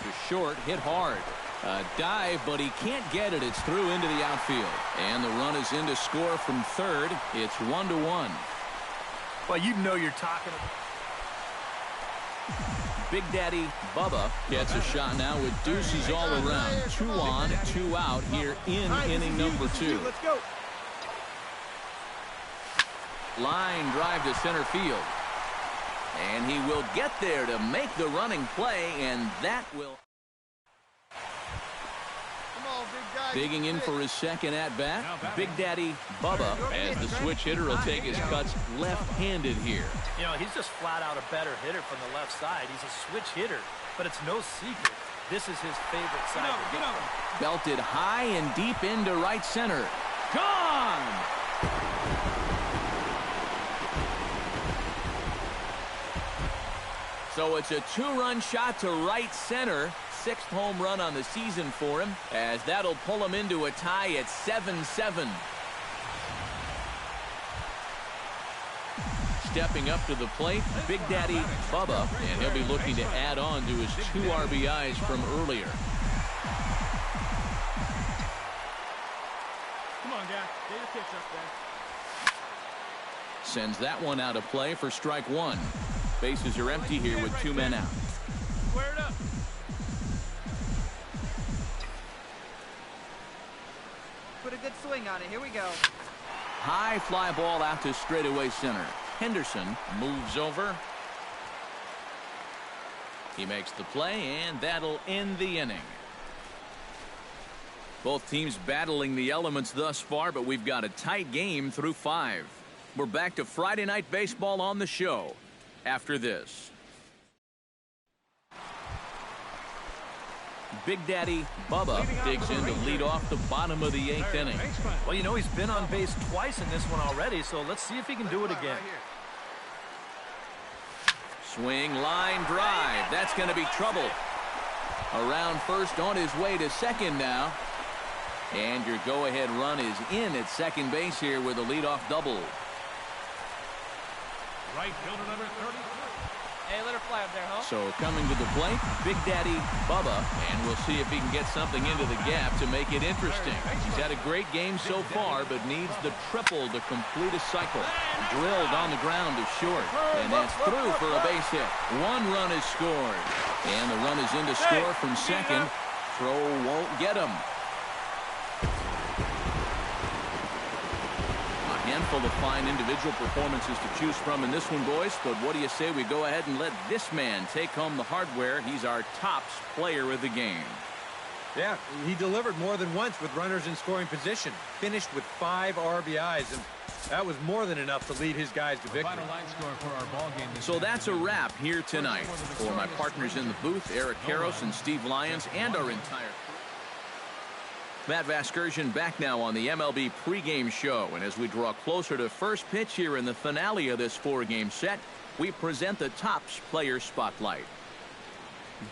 to short, hit hard. A dive, but he can't get it. It's through into the outfield. And the run is in to score from third. It's 1-1. Well, you know you're talking about. Big Daddy Bubba gets a shot now with deuces all around. 2 on, 2 out here in inning number 2. Let's go. Line drive to center field. And he will get there to make the running play, and that will... Digging in for his second at-bat, Big Daddy Bubba, as the switch hitter will take his cuts left-handed here. You know, he's just flat out a better hitter from the left side. He's a switch hitter, but it's no secret. This is his favorite side. Belted high and deep into right center. Gone! So it's a 2-run shot to right center. 6th home run on the season for him, as that'll pull him into a tie at 7-7. Stepping up to the plate, Big Daddy Bubba, and he'll be looking to add on to his 2 RBIs from earlier. Come on, guy. Get your pitch up there. Sends that one out of play for strike 1. Bases are empty here with 2 men out. Square it up. Put a good swing on it. Here we go. High fly ball out to straightaway center. Henderson moves over. He makes the play, and that'll end the inning. Both teams battling the elements thus far, but we've got a tight game through 5. We're back to Friday Night Baseball on the show after this. Big Daddy Bubba digs in to lead off the bottom of the 8th inning. Well, you know, he's been on base twice in this one already, so let's see if he can do it again. Swing, line drive. That's going to be trouble. Around first, on his way to second now. And your go-ahead run is in at second base here with a leadoff double. Right fielder number 33. Hey, let her fly up there, huh? So coming to the plate, Big Daddy Bubba, and we'll see if he can get something into the gap to make it interesting. He's had a great game so far, but needs the triple to complete a cycle. Drilled on the ground to short, and that's through for a base hit. 1 run is scored, and the run is in to score from second. Throw won't get him. Handful of fine individual performances to choose from in this one, boys, but what do you say we go ahead and let this man take home the hardware? He's our tops player of the game. Yeah, he delivered more than once with runners in scoring position. Finished with 5 RBIs, and that was more than enough to lead his guys to victory. Final line score for our ball game. So that's a wrap here tonight. For my partners in the booth, Eric Karros and Steve Lyons, and our entire Matt Vasgersian back now on the MLB pregame show, and as we draw closer to first pitch here in the finale of this 4-game set, we present the Topps Player Spotlight.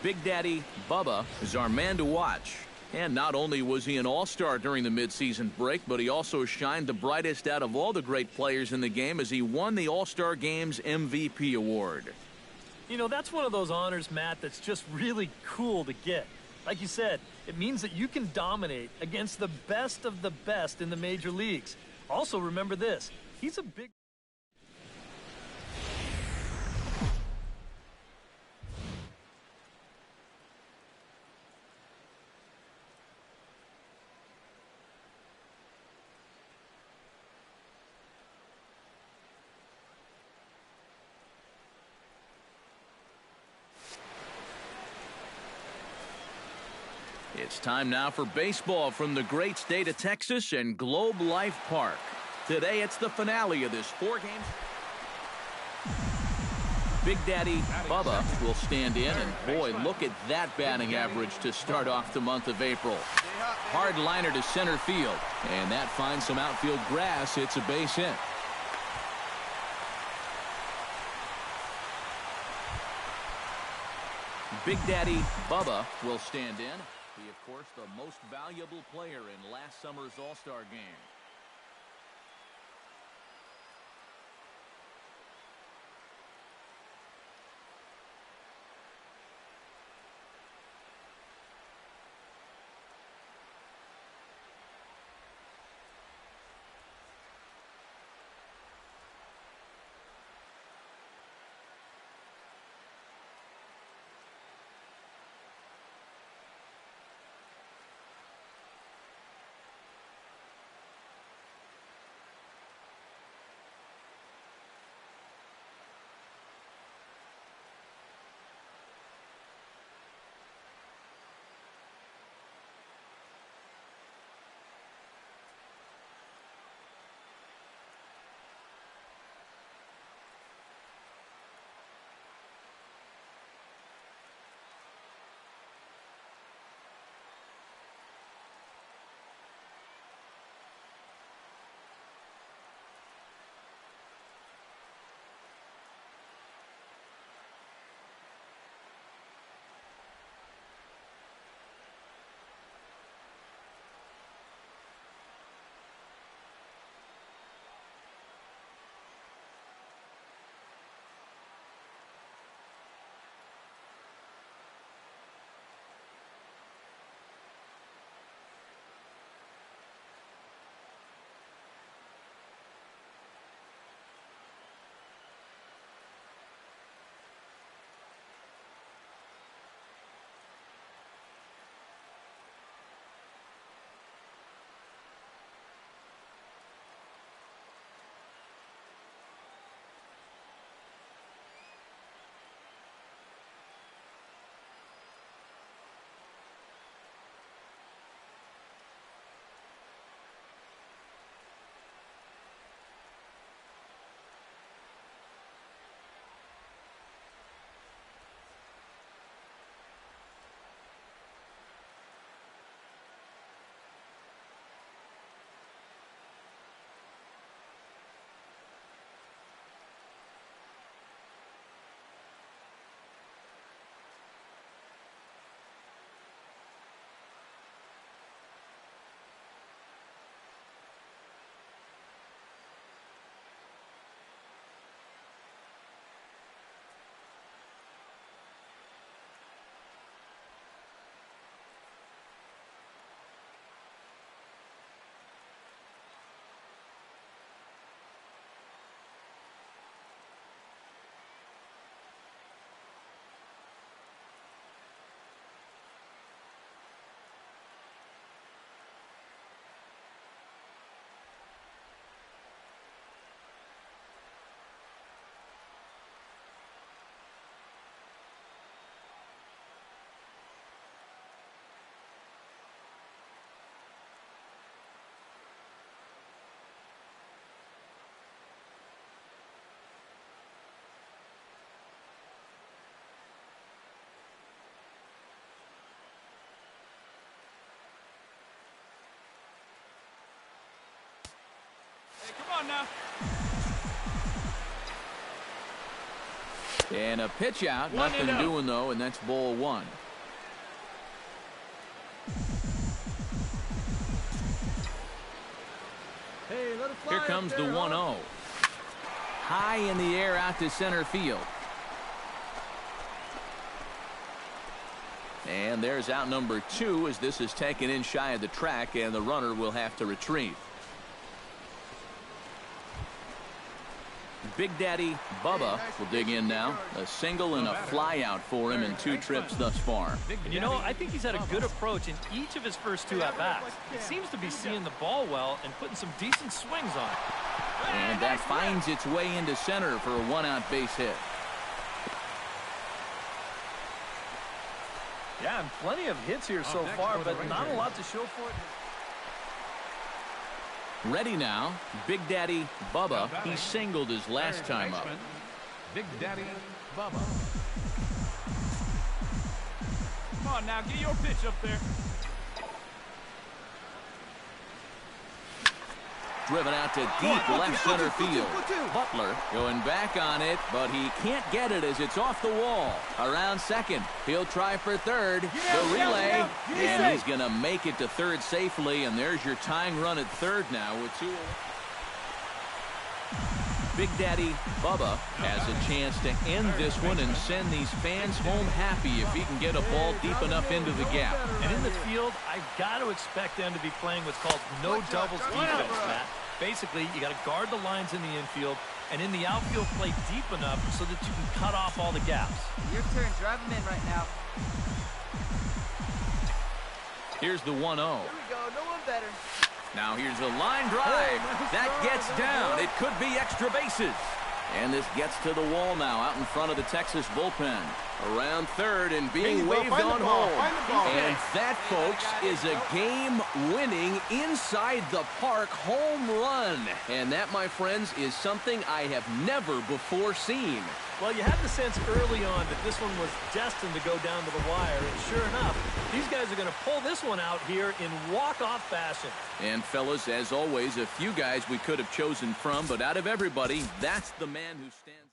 Big Daddy Bubba is our man to watch, and not only was he an all-star during the midseason break, but he also shined the brightest out of all the great players in the game as he won the All-Star Game's MVP award. You know, that's one of those honors, Matt, that's just really cool to get. Like you said, it means that you can dominate against the best of the best in the major leagues. Also, remember this. He's a big... It's time now for baseball from the great state of Texas and Globe Life Park. Today it's the finale of this 4-game. Big Daddy Bubba will stand in, and boy, look at that batting average to start off the month of April. Hard liner to center field, and that finds some outfield grass. It's a base hit. Big Daddy Bubba will stand in. He, of course, the most valuable player in last summer's All-Star Game. on now. And a pitch out. Nothing doing, though, and that's ball one. Hey, let it fly. Here comes the 1-0. High in the air out to center field. And there's out number 2 as this is taken in shy of the track, and the runner will have to retrieve. Big Daddy Bubba will dig in now. A single and a fly out for him in 2 trips thus far. And you know, I think he's had a good approach in each of his first 2 at-bats. He seems to be seeing the ball well and putting some decent swings on it. And that finds its way into center for a 1-out base hit. Yeah, and plenty of hits here so far, but not a lot to show for it. Ready now, Big Daddy Bubba. He singled his last time up. Big Daddy Bubba. Come on now, get your pitch up there. Driven out to deep left center field. Butler going back on it, but he can't get it as it's off the wall. Around second. He'll try for third. The relay. And he's going to make it to third safely. And there's your tying run at third now with 2. Big Daddy Bubba has a chance to end this one and send these fans home happy if he can get a ball deep enough into the gap. And in the field, I've got to expect them to be playing what's called no doubles defense, Matt. Basically, you got to guard the lines in the infield, and in the outfield, play deep enough so that you can cut off all the gaps. Your turn. Drive him in right now. Here's the 1-0. Here we go. No one better. Now here's a line drive. That gets down. It could be extra bases. And this gets to the wall now out in front of the Texas bullpen. Around third and being waved on home. And that, folks, is a game-winning inside the park home run. And that, my friends, is something I have never before seen. Well, you had the sense early on that this one was destined to go down to the wire. And sure enough, these guys are going to pull this one out here in walk-off fashion. And, fellas, as always, a few guys we could have chosen from, but out of everybody, that's the man who stands out.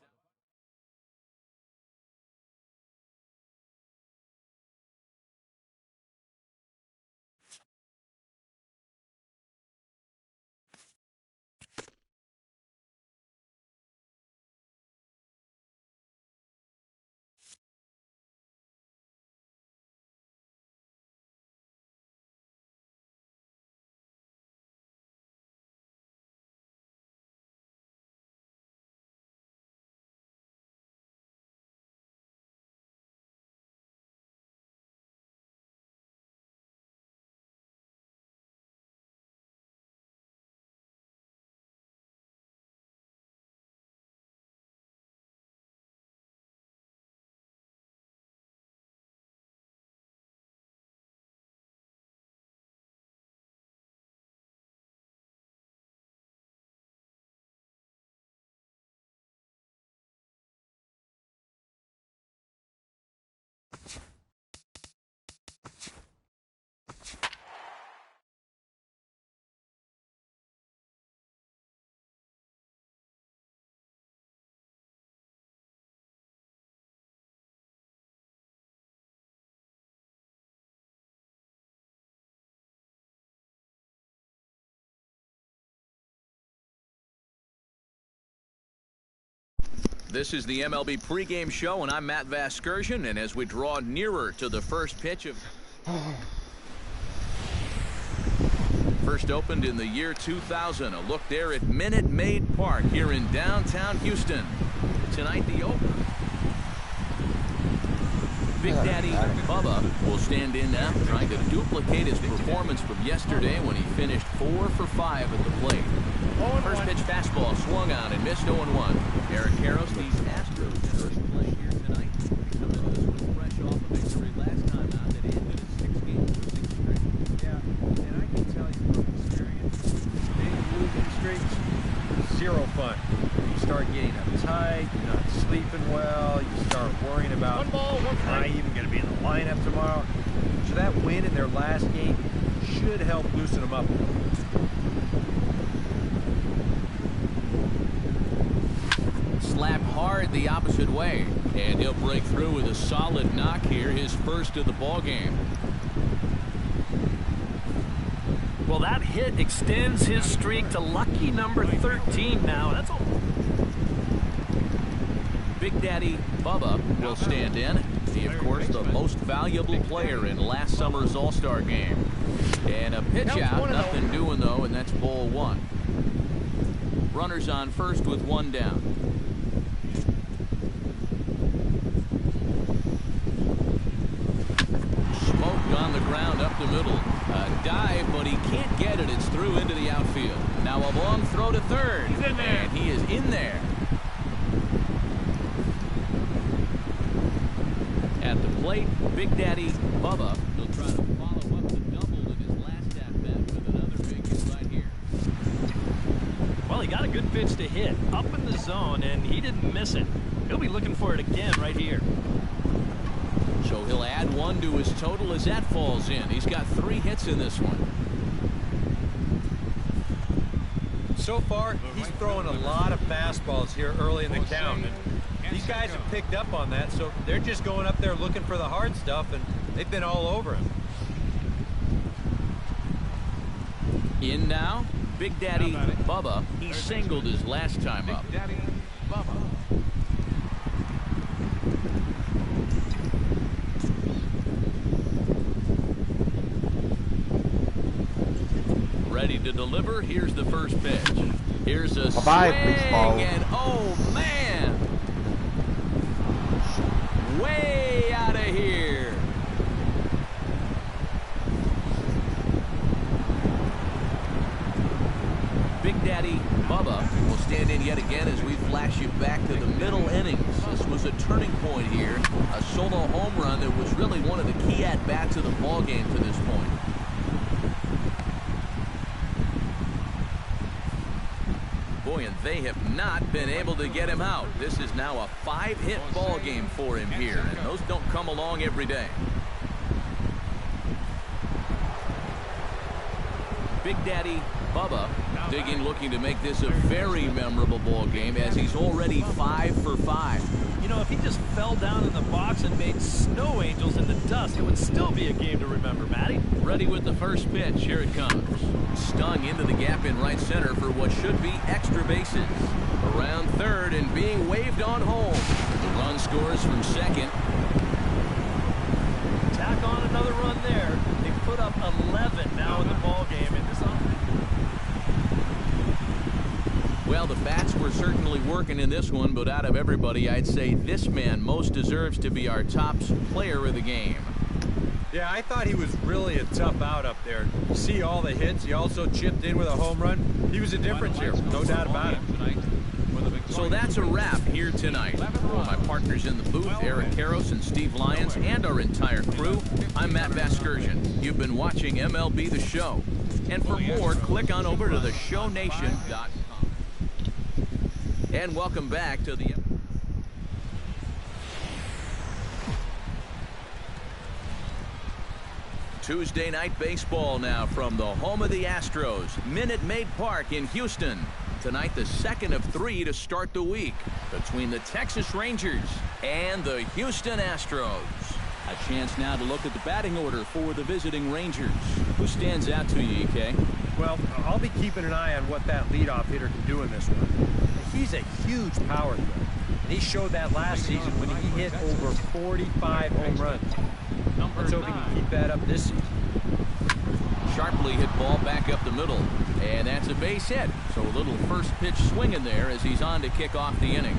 This is the MLB pregame show, and I'm Matt Vasgersian, and as we draw nearer to the first pitch of... First opened in the year 2000. A look there at Minute Maid Park here in downtown Houston. Tonight, the opener. Big Daddy Bubba will stand in now, trying to duplicate his performance from yesterday when he finished 4 for 5 at the plate. First pitch fastball swung on and missed 0-1. Eric Karros, these Astros first play here tonight. They come into this one fresh off a victory last time out that ended at 6 games for 6 straight. Yeah, and I can tell you from experience, big losing streaks, zero fun. You start getting uptight, you're not sleeping well, you start worrying about, am I even going to be in the lineup tomorrow? So that win in their last game should help loosen them up a little. slap hard the opposite way. And he'll break through with a solid knock here, his first of the ball game. Well, that hit extends his streak to lucky number 13 now. That's all. Big Daddy Bubba will stand in. He, of course, the most valuable player in last summer's All-Star game. And a pitch out, nothing doing though, and that's ball one. Runners on first with one down. Smoked on the ground up the middle. A dive, but he can't get it. It's through into the outfield. Now a long throw to third. He's in there. And he is in there. At the plate, Big Daddy Bubba will try to follow up the double in his last at-bat with another big hit right here. Well, he got a good pitch to hit up in the zone, and he didn't miss it. He'll be looking for it again right here. So he'll add one to his total as that falls in. He's got 3 hits in this one. So far, he's throwing a lot of fastballs here early in the count. And these guys have picked up on that, so they're just going up there looking for the hard stuff, and they've been all over him. In now, Big Daddy Bubba. He singled his last time up. Big Daddy Bubba. Ready to deliver. Here's the first pitch. Here's a swing, baseball. and oh man, way out of here. Big Daddy Bubba will stand in yet again as we flash you back to the middle innings. This was a turning point here, a solo home run that was really one of the key at-bats of the ball game to this point. Boy, and they have not been able to get him out. This is now a 5-hit ball game for him here, and those don't come along every day. Big Daddy Bubba digging, looking to make this a very memorable ball game as he's already 5 for 5. You know, if he just fell down in the box and made snow angels in the dust, it would still be a game to remember, Matty. Ready with the first pitch. Here it comes. Stung into the gap in right center for what should be extra bases. Around third and being waved on home. The run scores from second. Tack on another run there. They put up 11 now in the ball game, and this Well, the bats were certainly working in this one, but out of everybody, I'd say this man most deserves to be our top player of the game. Yeah, I thought he was really a tough out up there. You see all the hits. He also chipped in with a home run. He was a difference here, no doubt about it. So that's a wrap here tonight. For my partners in the booth, Eric Karros and Steve Lyons, and our entire crew, I'm Matt Vasgersian. You've been watching MLB The Show. And for more, click on over to theshownation.com. And welcome back to the... Tuesday night baseball now from the home of the Astros, Minute Maid Park in Houston. Tonight, the second of 3 to start the week between the Texas Rangers and the Houston Astros. A chance now to look at the batting order for the visiting Rangers. Who stands out to you, EK? Well, I'll be keeping an eye on what that leadoff hitter can do in this one. He's a huge power threat. And he showed that last season when he hit over 45 home runs. Let's hope he can keep that up this season. Sharply hit ball back up the middle. And that's a base hit. So a little first pitch swinging there as he's on to kick off the inning.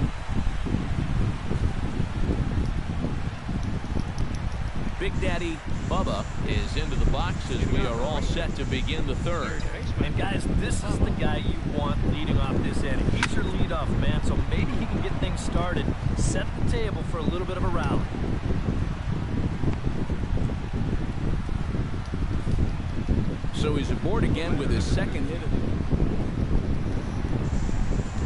Big Daddy Bubba is into the box as we are all set to begin the third. And guys, this is the guy you want leading off this inning. He's your leadoff man, so maybe he can get things started, set the table for a little bit of a rally. So he's aboard again with his second hit.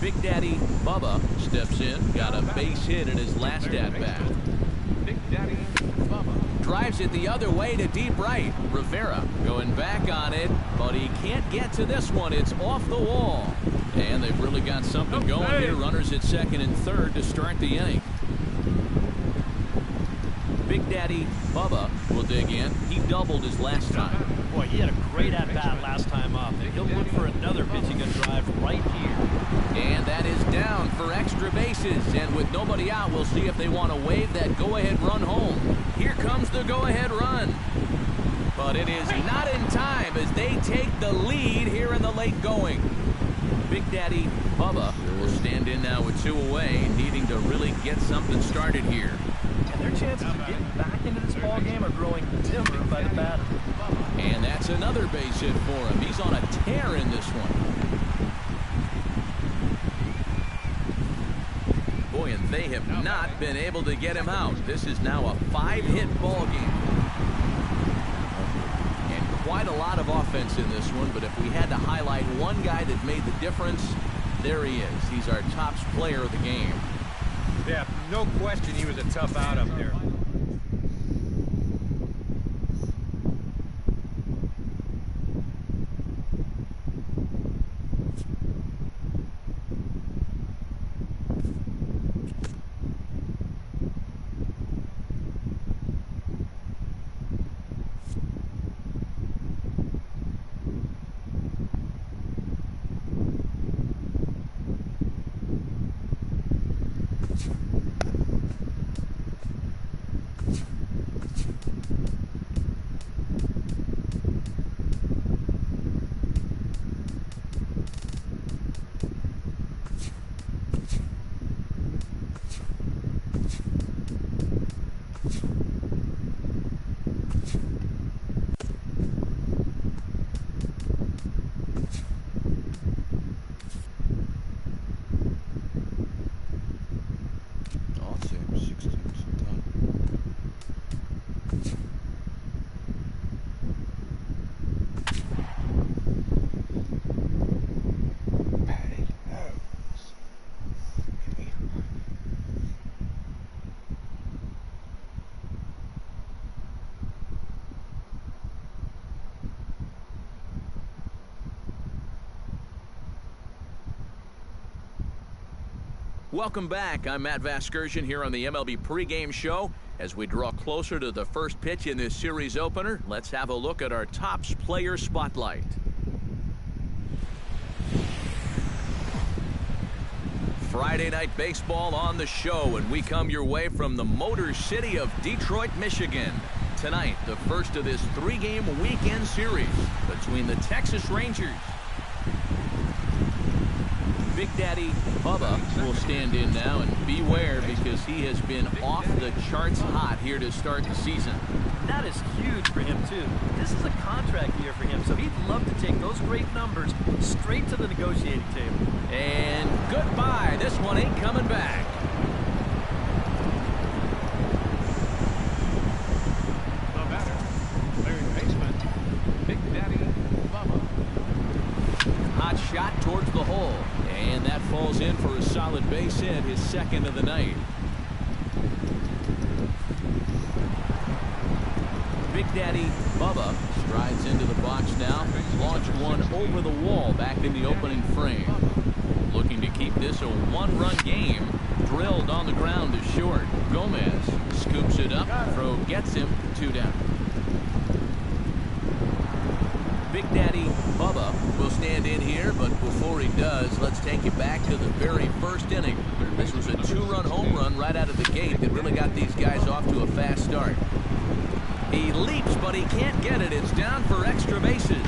Big Daddy Bubba steps in, got a base hit in his last at-bat. Big Daddy Bubba. drives it the other way to deep right. Rivera going back on it, but he can't get to this one. It's off the wall. And they've really got something going here. Runners at second and third to start the inning. Big Daddy Bubba will dig in. He doubled his last time. Boy, he had a great at-bat last time up, and he'll look for another pitching a drive right here. And that is down for extra bases. And with nobody out, we'll see if they want to wave that go-ahead run home. Here comes the go-ahead run. But it is not in time as they take the lead here in the late going. Big Daddy Bubba will stand in now with 2 away, needing to really get something started here. And their chances of getting back into this ball game are growing dimmer by the batter. And that's another base hit for him. He's on a tear in this one. Boy, and they have not been able to get him out. This is now a 5-hit ball game. And quite a lot of offense in this one, but if we had to highlight one guy that made the difference, there he is. He's our top player of the game. Yeah, no question he was a tough out up there. Welcome back. I'm Matt Vasgersian here on the MLB pregame show. As we draw closer to the first pitch in this series opener, let's have a look at our Topps player spotlight. Friday night baseball on the show, and we come your way from the Motor City of Detroit, Michigan. Tonight, the first of this 3-game weekend series between the Texas Rangers. Big Daddy Bubba will stand in now, and beware because he has been off the charts hot here to start the season. That is huge for him, too. This is a contract year for him, so he'd love to take those great numbers straight to the negotiating table. And goodbye. This one ain't coming back. The batter, third baseman, Big Daddy Bubba. Hot shot towards the hole. And that falls in for a solid base hit, his second of the night. Big Daddy Bubba strides into the box now. Launched one over the wall back in the opening frame. Looking to keep this a one-run game. Drilled on the ground to short. Gomez scoops it up. Throw gets him. 2 down. Big Daddy Bubba will stand in here, but before he does, let's take you back to the very first inning. This was a 2-run home run right out of the gate that really got these guys off to a fast start. He leaps, but he can't get it. It's down for extra bases.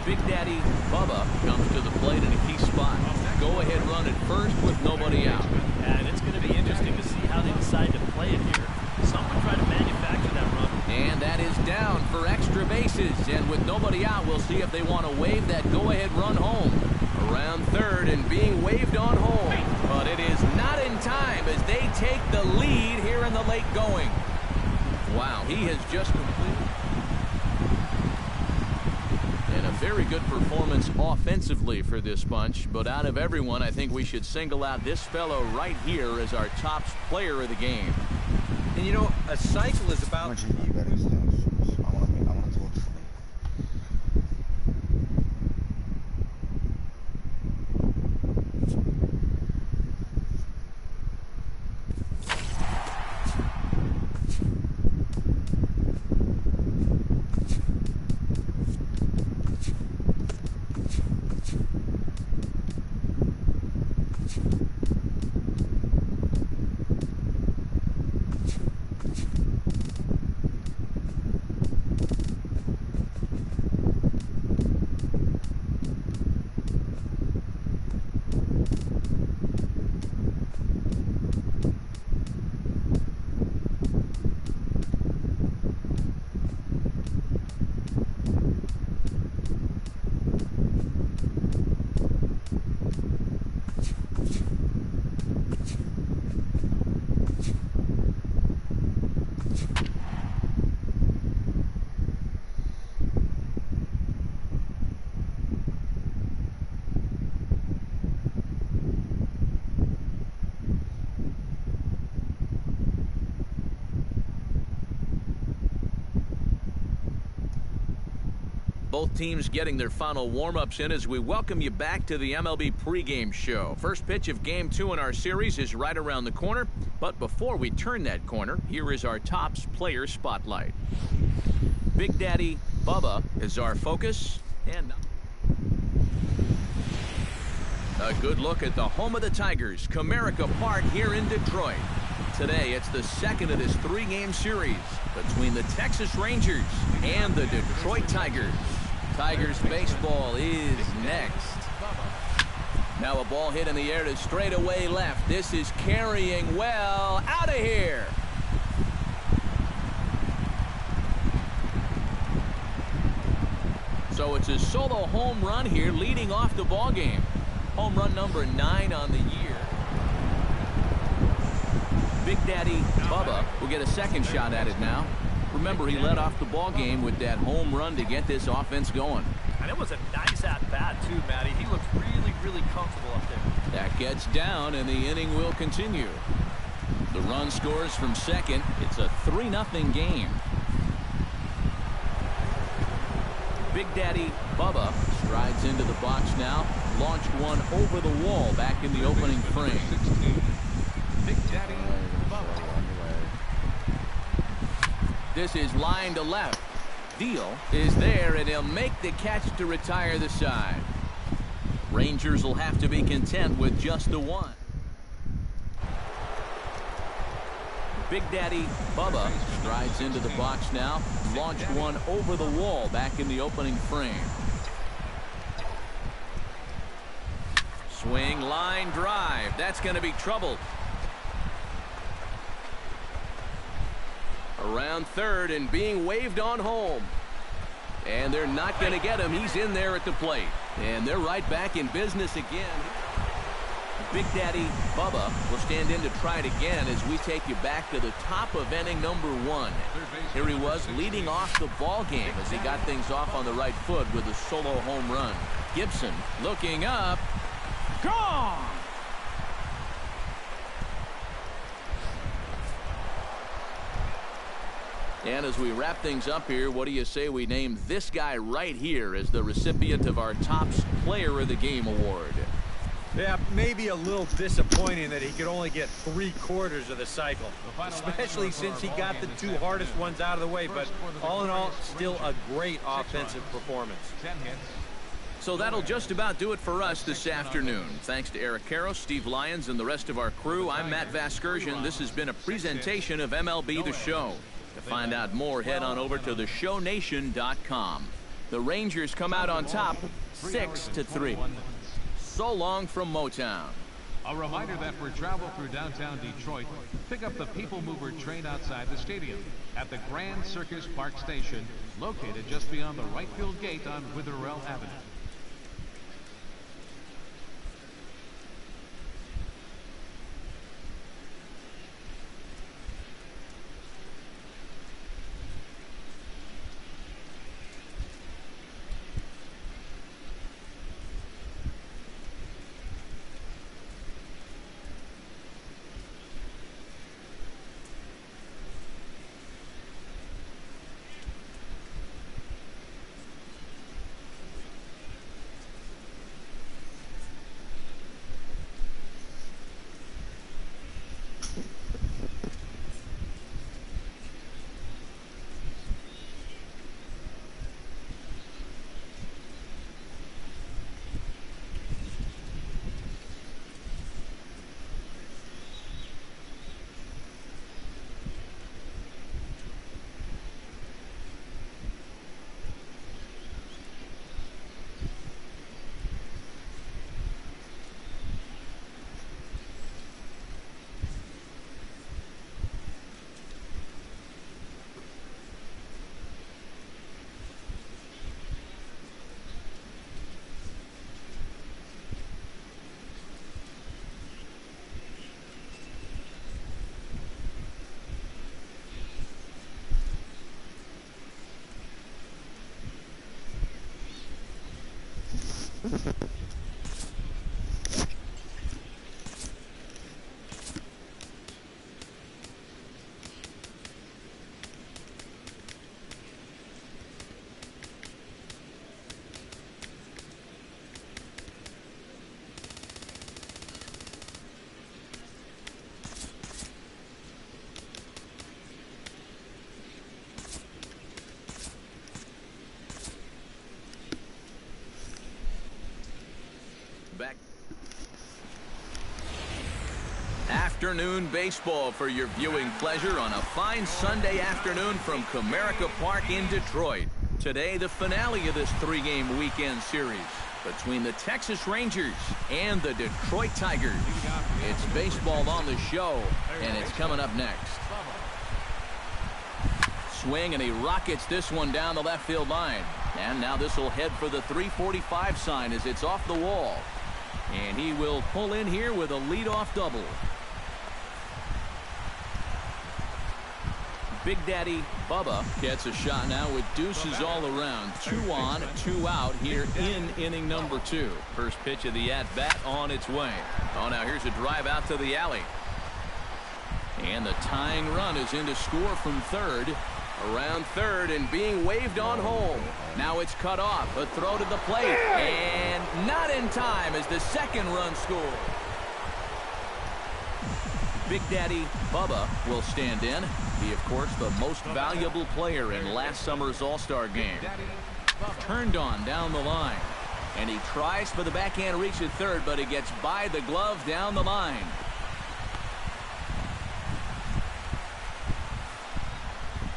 Big Daddy Bubba comes to the plate in a key spot. Go-ahead run at first with nobody out. And it's going to be interesting to see how they decide to play it here. Some would try to manufacture that run. And that is down for extra bases. And with nobody out, we'll see if they want to wave that go-ahead run home. Around third and being waved on home. But it is not in time as they take the lead here in the late going. Wow, he has just completed. very good performance offensively for this bunch, but out of everyone, I think we should single out this fellow right here as our top player of the game. And you know, a cycle is about... Both teams getting their final warm-ups in as we welcome you back to the MLB pregame show. First pitch of Game 2 in our series is right around the corner. But before we turn that corner, here is our Topps player spotlight. Big Daddy Bubba is our focus. And a good look at the home of the Tigers, Comerica Park here in Detroit. Today, it's the second of this three-game series between the Texas Rangers and the Detroit Tigers. Tigers baseball is next. Now a ball hit in the air to straightaway left. This is carrying well out of here. So it's a solo home run here leading off the ball game. Home run number 9 on the year. Big Daddy Bubba will get a second shot at it now. Remember, he led off the ball game with that home run to get this offense going. And it was a nice at-bat, too, Matty. He looks really, really comfortable up there. That gets down, and the inning will continue. The run scores from second. It's a 3-0 game. Big Daddy Bubba strides into the box now. Launched one over the wall back in the opening frame. Big Daddy Bubba. This is line to left. Deal is there, and he'll make the catch to retire the side. Rangers will have to be content with just the one. Big Daddy Bubba strides into the box now. Launched one over the wall back in the opening frame. Swing, line drive. That's going to be trouble. Around third and being waved on home. And they're not going to get him. He's in there at the plate. And they're right back in business again. Big Daddy Bubba will stand in to try it again as we take you back to the top of inning number 1. Here he was leading off the ball game as he got things off on the right foot with a solo home run. Gibson looking up. Gone! And as we wrap things up here, what do you say we name this guy right here as the recipient of our Topps Player of the Game award? Yeah, maybe a little disappointing that he could only get 3/4 of the cycle, especially since he got the 2 hardest ones out of the way. But all in all, still a great offensive performance. 10 hits. So that'll just about do it for us this afternoon. Thanks to Eric Karros, Steve Lyons, and the rest of our crew. I'm Matt Vasgersian. This has been a presentation of MLB The Show. To find out more, head on over to theshownation.com. The Rangers come out on top 6-3. So long from Motown. A reminder that for travel through downtown Detroit, pick up the People Mover train outside the stadium at the Grand Circus Park Station, located just beyond the right field gate on Witherell Avenue. Back. Afternoon baseball for your viewing pleasure on a fine Sunday afternoon from Comerica Park in Detroit. Today, the finale of this three-game weekend series between the Texas Rangers and the Detroit Tigers. It's baseball on the show, and it's coming up next. Swing, and he rockets this one down the left field line. And now this will head for the 345 sign as it's off the wall. And he will pull in here with a leadoff double. Big Daddy Bubba gets a shot now with deuces all around. 2 on, 2 out here in inning number 2. First pitch of the at-bat on its way. Oh, now here's a drive out to the alley. And the tying run is in to score from third. Around third and being waved on home. Now it's cut off. A throw to the plate. And not in time as the second run scores. Big Daddy Bubba will stand in. He, of course, the most valuable player in last summer's All-Star game. Turned on down the line. And he tries for the backhand reach at third, but he gets by the glove down the line.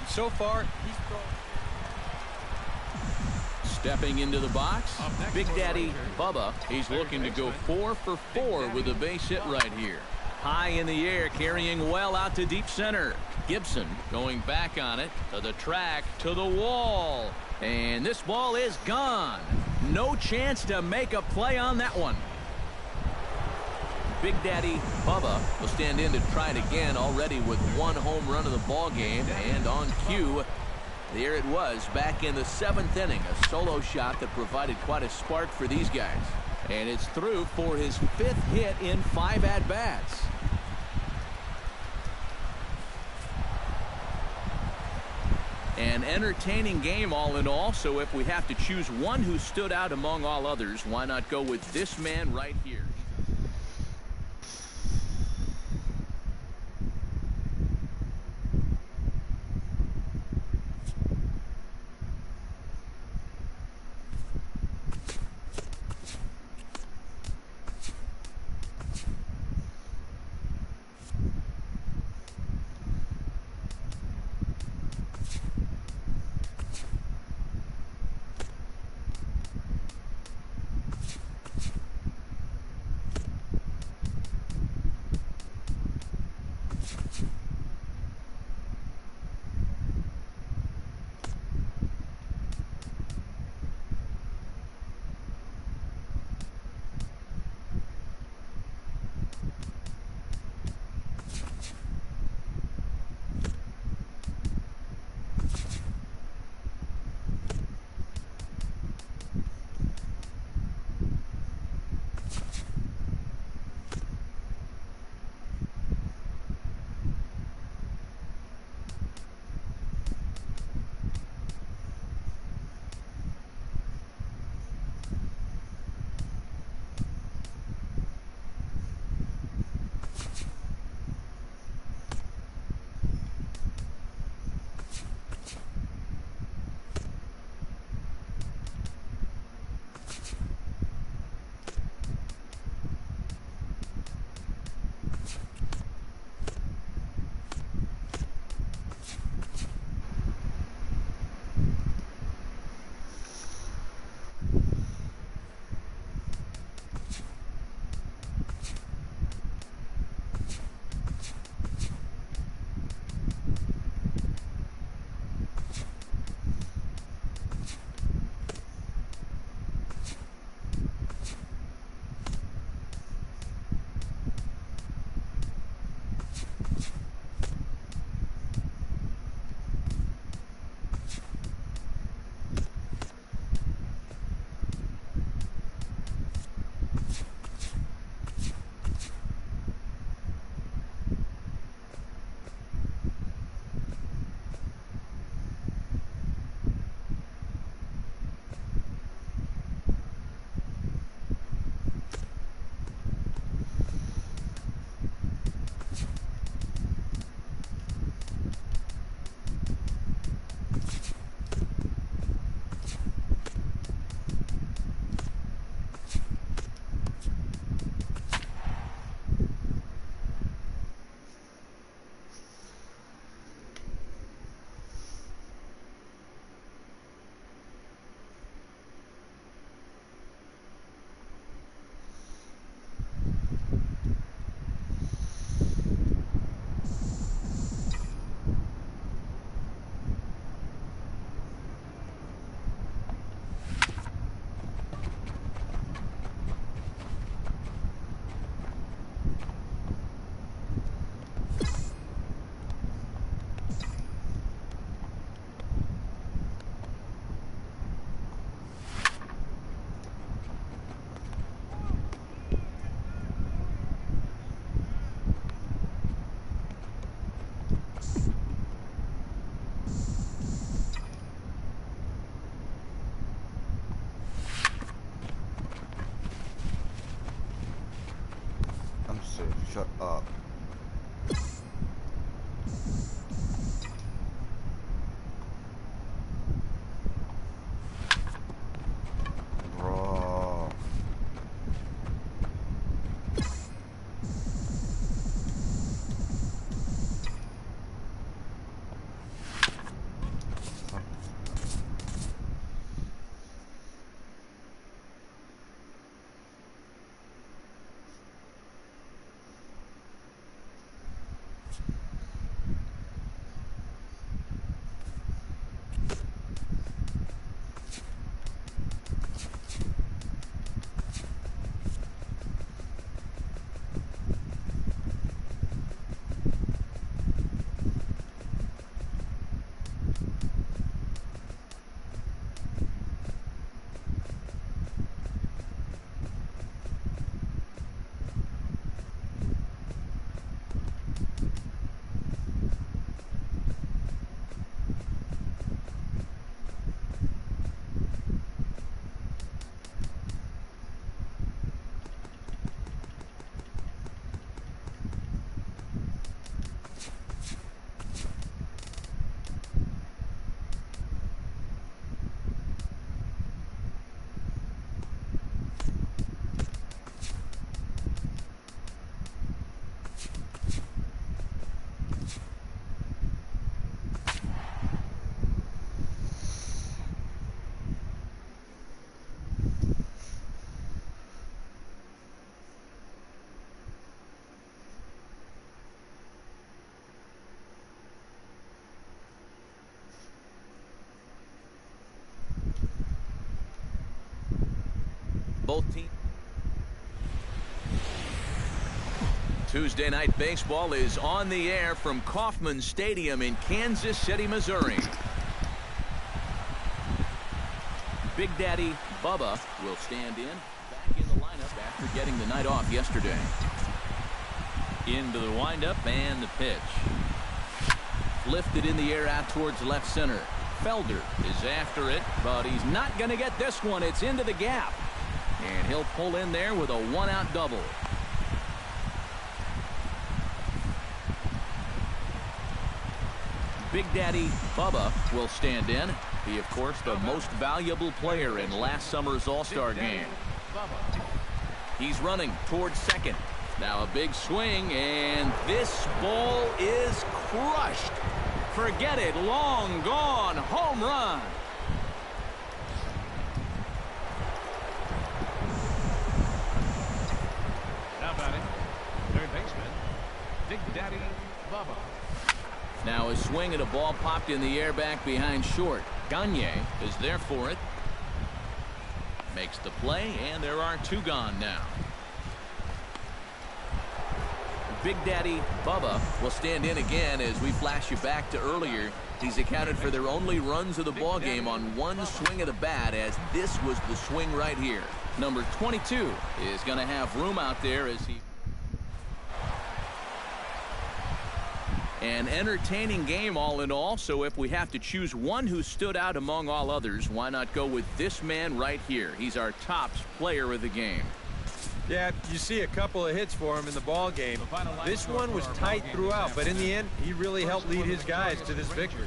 So far, he's stepping into the box. Big Daddy Bubba. He's looking to go 4 for 4 with a base hit right here. High in the air, carrying well out to deep center. Gibson going back on it to the track, to the wall. And this ball is gone. No chance to make a play on that one. Big Daddy Bubba will stand in to try it again, already with 1 home run of the ball game. And on cue, there it was back in the 7th inning. A solo shot that provided quite a spark for these guys. And it's through for his 5th hit in 5 at-bats. An entertaining game all in all, so if we have to choose one who stood out among all others, why not go with this man right here? Shut up. Bro. Both teams. Tuesday Night Baseball is on the air from Kauffman Stadium in Kansas City, Missouri. Big Daddy Bubba will stand in, back in the lineup after getting the night off yesterday. Into the windup and the pitch. Lifted in the air out towards left center. Felder is after it, but he's not going to get this one. It's into the gap. And he'll pull in there with a one-out double. Big Daddy Bubba will stand in. He, of course, the most valuable player in last summer's All-Star game. He's running towards second. Now a big swing, and this ball is crushed. Forget it. Long gone. Home run. Now batting, third baseman, Big Daddy Bubba. Now a swing and a ball popped in the air back behind short. Gagne is there for it. Makes the play, and there are two gone now. Big Daddy Bubba will stand in again as we flash you back to earlier. He's accounted for their only runs of the ball game on one swing of the bat, as this was the swing right here. Number 22 is going to have room out there as he... An entertaining game all in all, so if we have to choose one who stood out among all others, why not go with this man right here? He's our top player of the game. Yeah, you see a couple of hits for him in the ball game. This one was tight throughout, but in the end, he really helped lead his guys to this victory.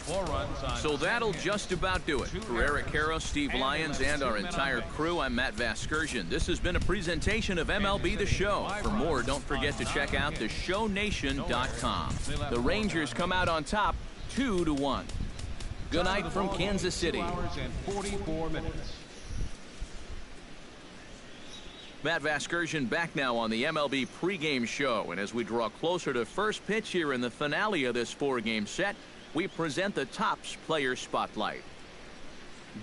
4 runs on. So that'll just about do it. For Eric Karros, Steve Lyons, and our entire crew, I'm Matt Vasgersian. This has been a presentation of MLB The Show. For more, don't forget to check out theshownation.com. The Rangers come out on top 2-1. Good night from Kansas City. 2 hours and 44 minutes. Matt Vasgersian back now on the MLB pregame show. And as we draw closer to first pitch here in the finale of this 4-game set, we present the Topps Player Spotlight.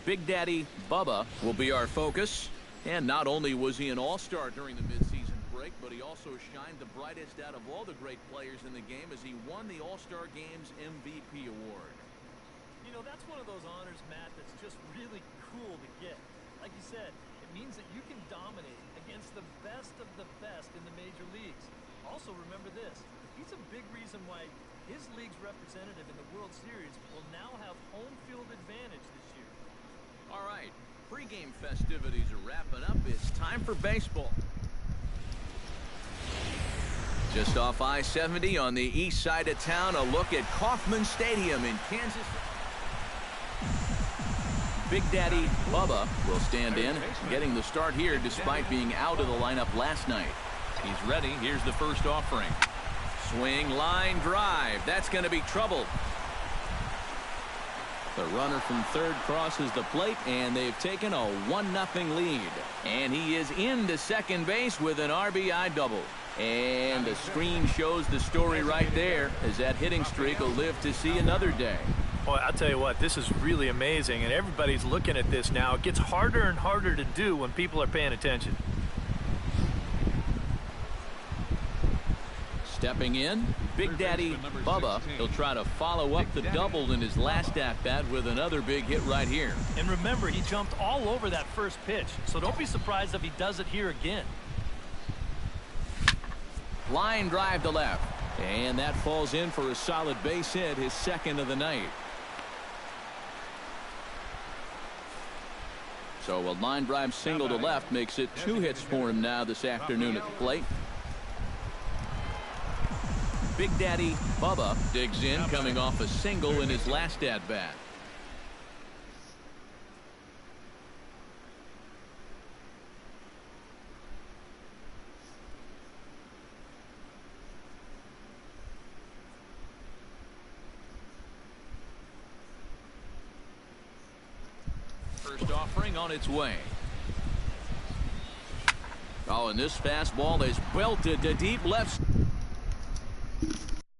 Big Daddy Bubba will be our focus. And not only was he an all-star during the midseason break, but he also shined the brightest out of all the great players in the game as he won the All-Star Game's MVP award. You know, that's one of those honors, Matt, that's just really cool to get. Like you said, it means that you can dominate against the best of the best in the major leagues. Also, remember this. He's a big reason why his league's representative in the World Series will now have home field advantage this year. All right, pregame festivities are wrapping up. It's time for baseball. Just off I-70 on the east side of town, a look at Kauffman Stadium in Kansas. Big Daddy Bubba will stand in, getting the start here despite being out of the lineup last night. He's ready. Here's the first offering. Swing, line drive. That's going to be trouble. The runner from third crosses the plate, and they've taken a 1-0 lead. And he is into second base with an RBI double. And the screen shows the story right there, as that hitting streak will live to see another day. Boy, I'll tell you what, this is really amazing, and everybody's looking at this now. It gets harder and harder to do when people are paying attention. Stepping in, Big Daddy Bubba. He'll try to follow up the double in his last at-bat with another big hit right here. And remember, he jumped all over that first pitch, so don't be surprised if he does it here again. Line drive to left, and that falls in for a solid base hit, his second of the night. So a line drive single to left makes it 2 hits for him now this afternoon at the plate. Big Daddy Bubba digs in, coming off a single in his last at-bat. First offering on its way. Oh, and this fastball is belted to deep left.